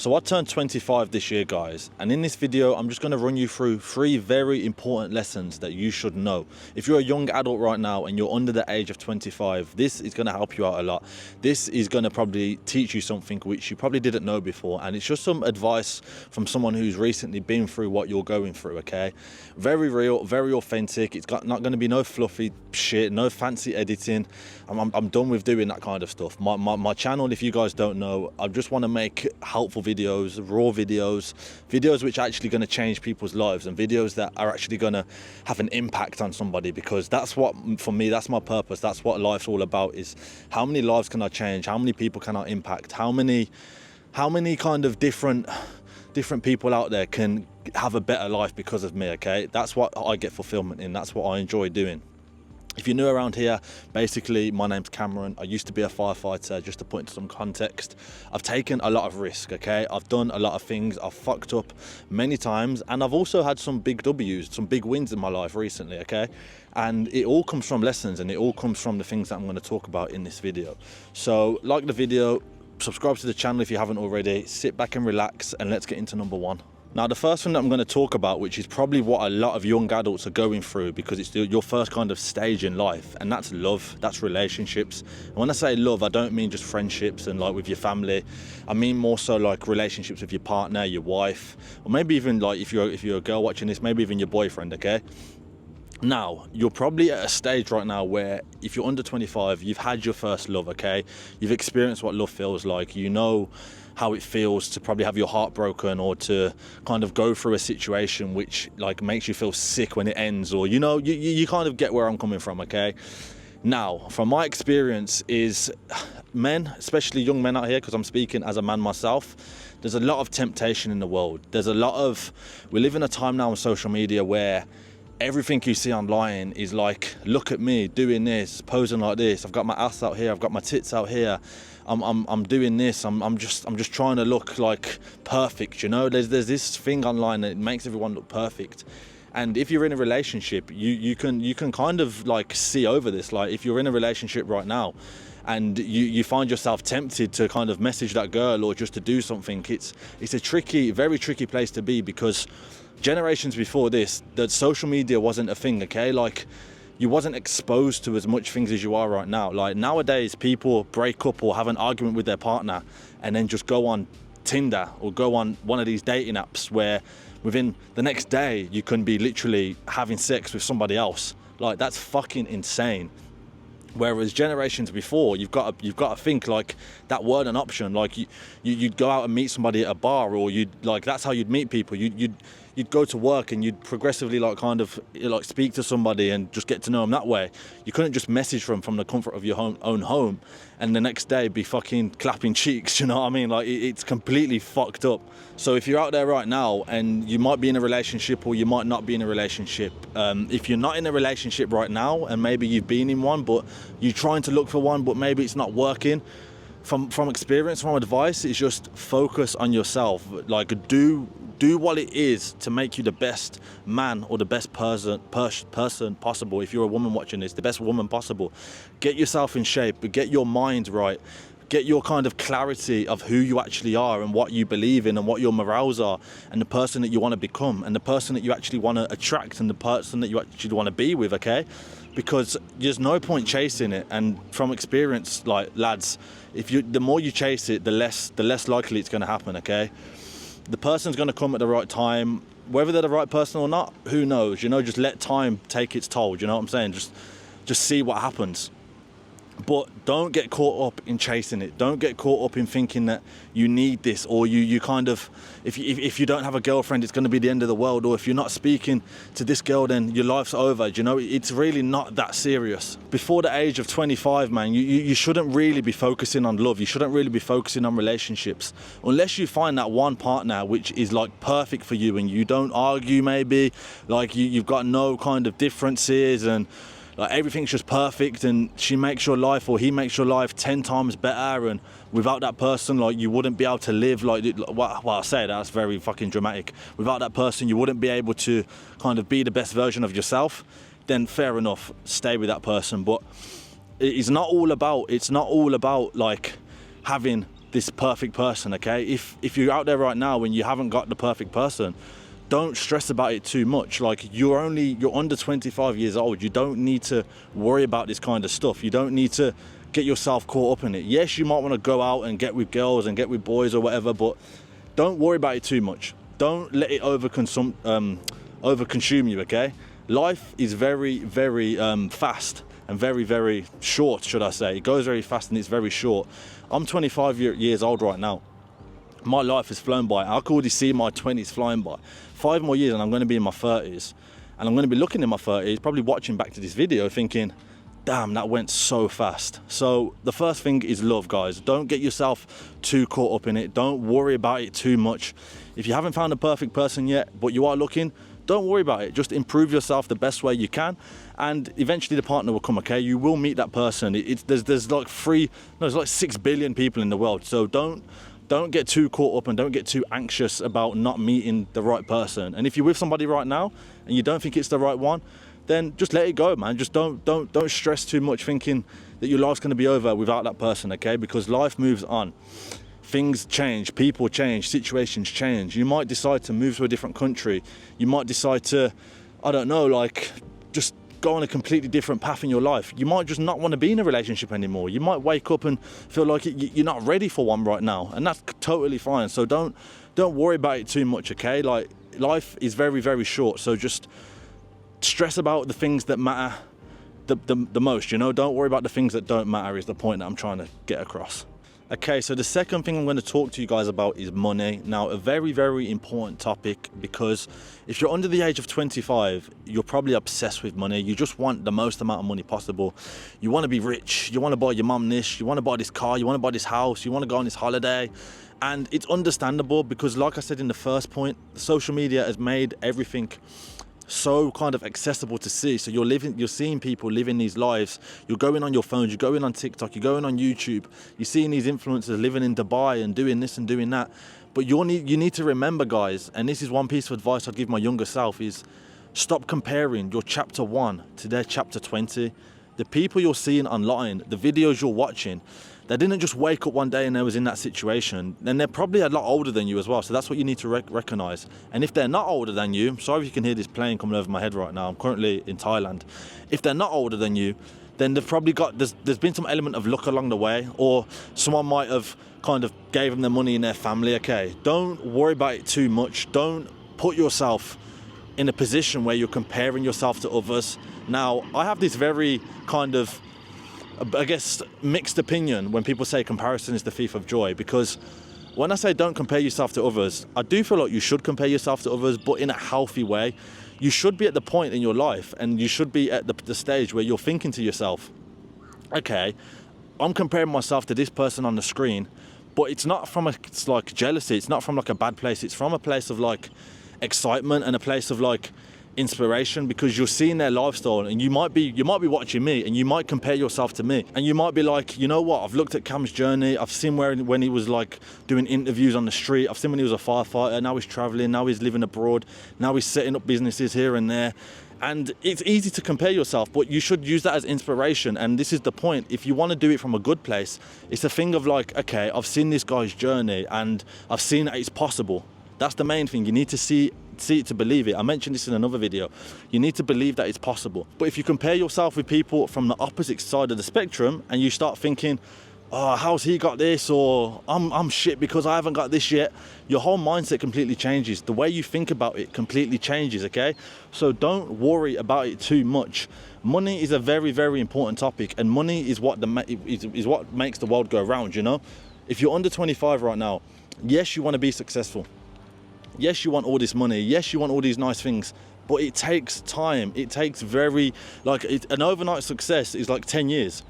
So I turned 25 this year, guys, and in this video I'm just going to run you through 3 very important lessons that you should know. If you're a young adult right now and you're under the age of 25, this is going to help you out a lot. This is going to probably teach you something which you probably didn't know before, and it's just some advice from someone who's recently been through what you're going through, okay? Very real, very authentic. It's not going to be no fluffy shit, no fancy editing. I'm done with doing that kind of stuff. My channel, if you guys don't know, I just want to make helpful videos, raw videos which are actually going to change people's lives, and videos that are actually going to have an impact on somebody, because that's what, for me, that's my purpose. That's what life's all about, is how many lives can I change, how many people can I impact, how many kind of different people out there can have a better life because of me, okay? That's what I get fulfillment in. That's what I enjoy doing. If you're new around here, basically my name's Cameron. I used to be a firefighter, just to put into some context. I've taken a lot of risk, okay? I've done a lot of things. I've fucked up many times, and I've also had some big W's, some big wins in my life recently, okay? And it all comes from lessons, and it all comes from the things that I'm going to talk about in this video. So like the video, subscribe to the channel if you haven't already, sit back and relax, and let's get into number 1. Now, the first thing that I'm going to talk about, which is probably what a lot of young adults are going through, because it's your first kind of stage in life, and that's love, that's relationships. And when I say love, I don't mean just friendships and like with your family. I mean more so like relationships with your partner, your wife, or maybe even like if you're a girl watching this, maybe even your boyfriend, okay? Now, you're probably at a stage right now where if you're under 25, you've had your first love, okay? You've experienced what love feels like. You know how it feels to probably have your heart broken, or to kind of go through a situation which like makes you feel sick when it ends, or you know, you kind of get where I'm coming from, okay? Now, from my experience is men, especially young men out here, because I'm speaking as a man myself, there's a lot of temptation in the world. We live in a time now on social media where everything you see online is like, look at me doing this, posing like this. I've got my ass out here. I've got my tits out here. I'm doing this. I'm just trying to look like perfect. You know, there's this thing online that makes everyone look perfect. And if you're in a relationship, you can kind of like see over this. Like if you're in a relationship right now, and you find yourself tempted to kind of message that girl or just to do something, it's a very tricky place to be, because generations before this, that social media wasn't a thing, okay? Like you wasn't exposed to as much things as you are right now. Like nowadays, people break up or have an argument with their partner and then just go on Tinder or go on one of these dating apps where within the next day you can be literally having sex with somebody else. Like that's fucking insane. Whereas generations before, you've got to think like that weren't an option. Like you'd go out and meet somebody at a bar, or that's how you'd meet people. You'd go to work and you'd progressively like kind of like speak to somebody and just get to know them that way. You couldn't just message them from the comfort of your own home and the next day be fucking clapping cheeks, you know what I mean? Like it's completely fucked up. So if you're out there right now and you might be in a relationship or you might not be in a relationship, if you're not in a relationship right now and maybe you've been in one but you're trying to look for one but maybe it's not working, from experience, from advice, is just focus on yourself. Like do what it is to make you the best man or the best person possible. If you're a woman watching this, the best woman possible. Get yourself in shape, get your mind right, get your kind of clarity of who you actually are and what you believe in and what your morals are, and the person that you want to become, and the person that you actually want to attract, and the person that you actually want to be with, okay? Because there's no point chasing it. And from experience, like lads, the more you chase it, the less likely it's going to happen, okay? The person's going to come at the right time. Whether they're the right person or not, who knows? You know, just let time take its toll. You know what I'm saying? Just see what happens. But don't get caught up in chasing it. Don't get caught up in thinking that you need this, or you kind of, if you don't have a girlfriend, it's going to be the end of the world, or if you're not speaking to this girl, then your life's over. You know, it's really not that serious. Before the age of 25, man, you shouldn't really be focusing on love. You shouldn't really be focusing on relationships, unless you find that one partner which is like perfect for you, and you don't argue, maybe like you've got no kind of differences, and like everything's just perfect, and she makes your life, or he makes your life 10 times better, and without that person, like you wouldn't be able to live like, well, I say that's very fucking dramatic. Without that person, you wouldn't be able to kind of be the best version of yourself. Then fair enough, stay with that person. But it's not all about like having this perfect person, okay? If you're out there right now and you haven't got the perfect person, don't stress about it too much. Like, you're under 25 years old. You don't need to worry about this kind of stuff. You don't need to get yourself caught up in it. Yes, you might want to go out and get with girls and get with boys or whatever, but don't worry about it too much. Don't let it overconsume you, okay? Life is very, very fast and very, very short, should I say. It goes very fast and it's very short. I'm 25 years old right now. My life has flown by. I can already see my 20s flying by. 5 more years and I'm going to be in my 30s. And I'm going to be looking in my 30s, probably watching back to this video thinking, damn, that went so fast. So the first thing is love, guys. Don't get yourself too caught up in it. Don't worry about it too much. If you haven't found a perfect person yet, but you are looking, don't worry about it. Just improve yourself the best way you can, and eventually the partner will come, okay? You will meet that person. There's like 6 billion people in the world. So don't get too caught up and don't get too anxious about not meeting the right person. And if you're with somebody right now and you don't think it's the right one, then just let it go, man. Just don't stress too much thinking that your life's going to be over without that person, okay? Because life moves on. Things change, people change, situations change. You might decide to move to a different country. You might decide to, I don't know, like just go on a completely different path in your life. You might just not want to be in a relationship anymore. You might wake up and feel like you're not ready for one right now, and that's totally fine. So don't worry about it too much, okay? Like, life is very, very short. So just stress about the things that matter the most, you know? Don't worry about the things that don't matter is the point that I'm trying to get across. Okay, so the second thing I'm going to talk to you guys about is money. Now, a very, very important topic, because if you're under the age of 25, you're probably obsessed with money. You just want the most amount of money possible. You want to be rich. You want to buy your mum this. You want to buy this car. You want to buy this house. You want to go on this holiday. And it's understandable because, like I said in the first point, social media has made everything so kind of accessible to see. So you're seeing people living these lives. You're going on your phones, you're going on TikTok, you're going on YouTube, you're seeing these influencers living in Dubai and doing this and doing that. But you need to remember, guys, and this is one piece of advice I'd give my younger self, is stop comparing your chapter 1 to their chapter 20. The people you're seeing online, the videos you're watching, they didn't just wake up one day and they was in that situation. Then they're probably a lot older than you as well. So that's what you need to recognize. And if they're not older than you, I'm sorry if you can hear this plane coming over my head right now. I'm currently in Thailand. If they're not older than you, then they've probably got, there's been some element of luck along the way, or someone might have kind of gave them the money in their family, okay? Don't worry about it too much. Don't put yourself in a position where you're comparing yourself to others. Now, I have this very kind of, I guess, mixed opinion when people say comparison is the thief of joy, because when I say don't compare yourself to others, I do feel like you should compare yourself to others, but in a healthy way. You should be at the point in your life, and you should be at the stage where you're thinking to yourself, okay, I'm comparing myself to this person on the screen, but it's not from it's like jealousy, it's not from like a bad place, it's from a place of like excitement and a place of like inspiration, because you're seeing their lifestyle, and you might be watching me and you might compare yourself to me, and you might be like, you know what, I've looked at Cam's journey, I've seen when he was like doing interviews on the street, I've seen when he was a firefighter, now he's traveling, now he's living abroad, now he's setting up businesses here and there. And it's easy to compare yourself, but you should use that as inspiration. And this is the point. If you want to do it from a good place, it's a thing of like, okay, I've seen this guy's journey and I've seen that it's possible. That's the main thing. You need to see it to believe it. I mentioned this in another video. You need to believe that it's possible. But if you compare yourself with people from the opposite side of the spectrum and you start thinking, oh, how's he got this? Or I'm shit because I haven't got this yet. Your whole mindset completely changes. The way you think about it completely changes, okay? So don't worry about it too much. Money is a very, very important topic, and money is what makes the world go round, you know? If you're under 25 right now, yes, you want to be successful. Yes, you want all this money. Yes, you want all these nice things, but it takes time. It takes an overnight success is like 10 years.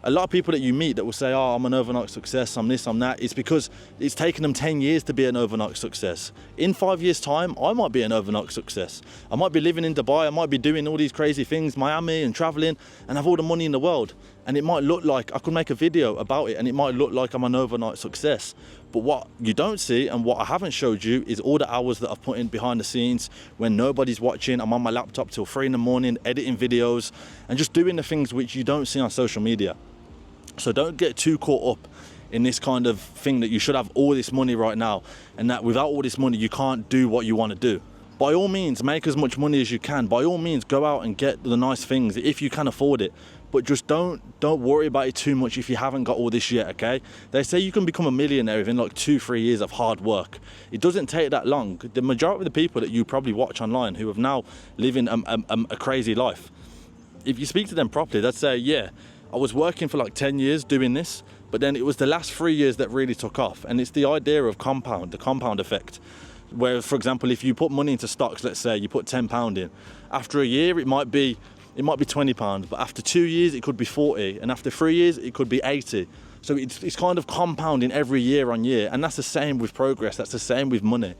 A lot of people that you meet that will say, oh, I'm an overnight success, I'm this, I'm that. It's because it's taken them 10 years to be an overnight success. In 5 years' time, I might be an overnight success. I might be living in Dubai, I might be doing all these crazy things, Miami and traveling, and have all the money in the world. And it might look like, I could make a video about it, and it might look like I'm an overnight success. But what you don't see, and what I haven't showed you, is all the hours that I've put in behind the scenes when nobody's watching. I'm on my laptop till 3 in the morning, editing videos, and just doing the things which you don't see on social media. So don't get too caught up in this kind of thing that you should have all this money right now, and that without all this money you can't do what you want to do. By all means, make as much money as you can. By all means, go out and get the nice things if you can afford it. But just don't worry about it too much if you haven't got all this yet, okay? They say you can become a millionaire within like 2-3 years of hard work. It doesn't take that long. The majority of the people that you probably watch online who have now living a crazy life, if you speak to them properly, they'd say, yeah, I was working for like 10 years doing this, but then it was the last 3 years that really took off. And it's the idea of the compound effect. Where, for example, if you put money into stocks, let's say you put £10 in, after a year it might be £20, but after 2 years it could be 40, and after 3 years it could be 80. So it's kind of compounding every year on year, and that's the same with progress. That's the same with money.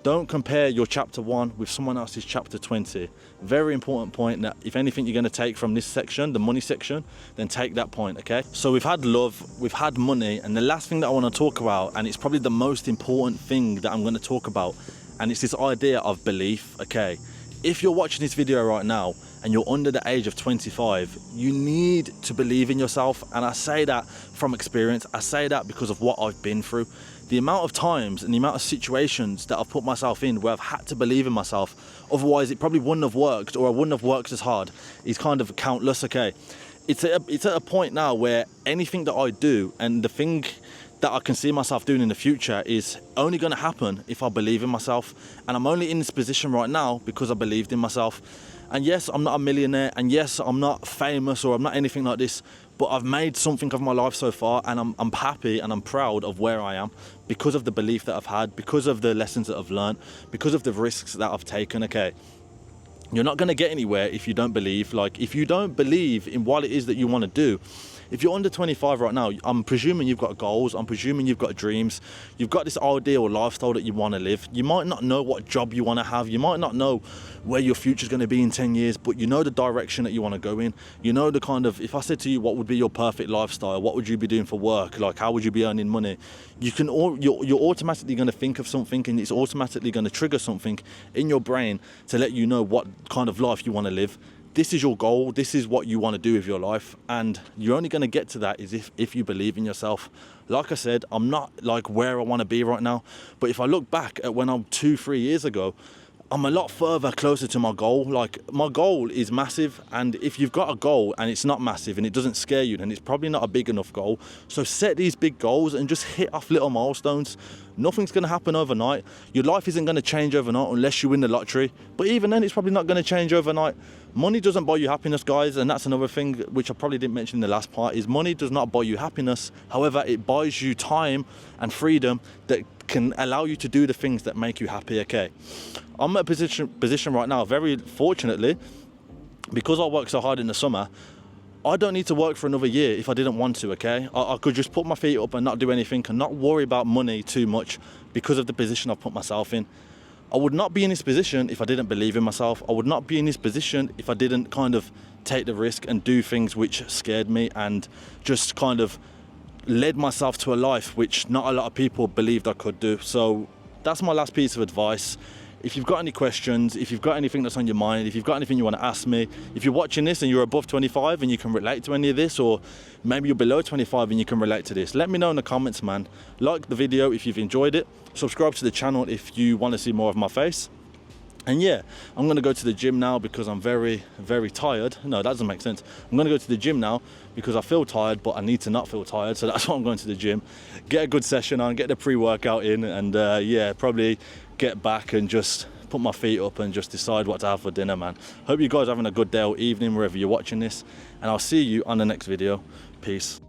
Don't compare your chapter 1 with someone else's chapter 20. Very important point, that if anything you're going to take from this section, the money section, then take that point, okay? So we've had love, we've had money, and the last thing that I want to talk about, and it's probably the most important thing that I'm going to talk about, and it's this idea of belief, okay? If you're watching this video right now and you're under the age of 25, you need to believe in yourself. And I say that from experience. I say that because of what I've been through. The amount of times and the amount of situations that I've put myself in where I've had to believe in myself, otherwise it probably wouldn't have worked, or I wouldn't have worked as hard, is kind of countless, okay? It's at a point now where anything that I do and the thing that I can see myself doing in the future is only going to happen if I believe in myself. And I'm only in this position right now because I believed in myself. And yes, I'm not a millionaire, and yes, I'm not famous or I'm not anything like this, but I've made something of my life so far, and I'm happy and I'm proud of where I am because of the belief that I've had, because of the lessons that I've learned, because of the risks that I've taken, okay? You're not going to get anywhere if you don't believe. Like, if you don't believe in what it is that you want to do, if you're under 25 right now, I'm presuming you've got goals, I'm presuming you've got dreams, you've got this ideal lifestyle that you want to live. You might not know what job you want to have, you might not know where your future's going to be in 10 years, but you know the direction that you want to go in. You know the kind of, if I said to you, what would be your perfect lifestyle? What would you be doing for work? Like, how would you be earning money? You're automatically going to think of something, and it's automatically going to trigger something in your brain to let you know what kind of life you want to live. This is your goal, this is what you want to do with your life, and you're only going to get to that is if you believe in yourself. Like I said, I'm not like where I want to be right now, but if I look back at when I'm 2-3 years ago, I'm a lot further closer to my goal. Like, my goal is massive, and if you've got a goal and it's not massive and it doesn't scare you, then it's probably not a big enough goal. So set these big goals and just hit off little milestones. Nothing's going to happen overnight. Your life isn't going to change overnight unless you win the lottery, but even then it's probably not going to change overnight. Money doesn't buy you happiness, guys, and that's another thing which I probably didn't mention in the last part, is money does not buy you happiness. However, it buys you time and freedom that can allow you to do the things that make you happy, okay? I'm at a position right now, very fortunately, because I work so hard in the summer, I don't need to work for another year if I didn't want to, okay? I could just put my feet up and not do anything and not worry about money too much because of the position I've put myself in. I would not be in this position if I didn't believe in myself. I would not be in this position if I didn't kind of take the risk and do things which scared me and just kind of led myself to a life which not a lot of people believed I could do. So that's my last piece of advice. If you've got any questions, if you've got anything that's on your mind, if you've got anything you want to ask me, if you're watching this and you're above 25 and you can relate to any of this, or maybe you're below 25 and you can relate to this, let me know in the comments, man. Like the video if you've enjoyed it, subscribe to the channel if you want to see more of my face. And yeah, I'm going to go to the gym now because I'm very, very tired. No, that doesn't make sense. I'm going to go to the gym now because I feel tired, but I need to not feel tired. So that's why I'm going to the gym. Get a good session on, get the pre-workout in, and yeah, probably get back and just put my feet up and just decide what to have for dinner, man. Hope you guys are having a good day or evening wherever you're watching this, and I'll see you on the next video. Peace.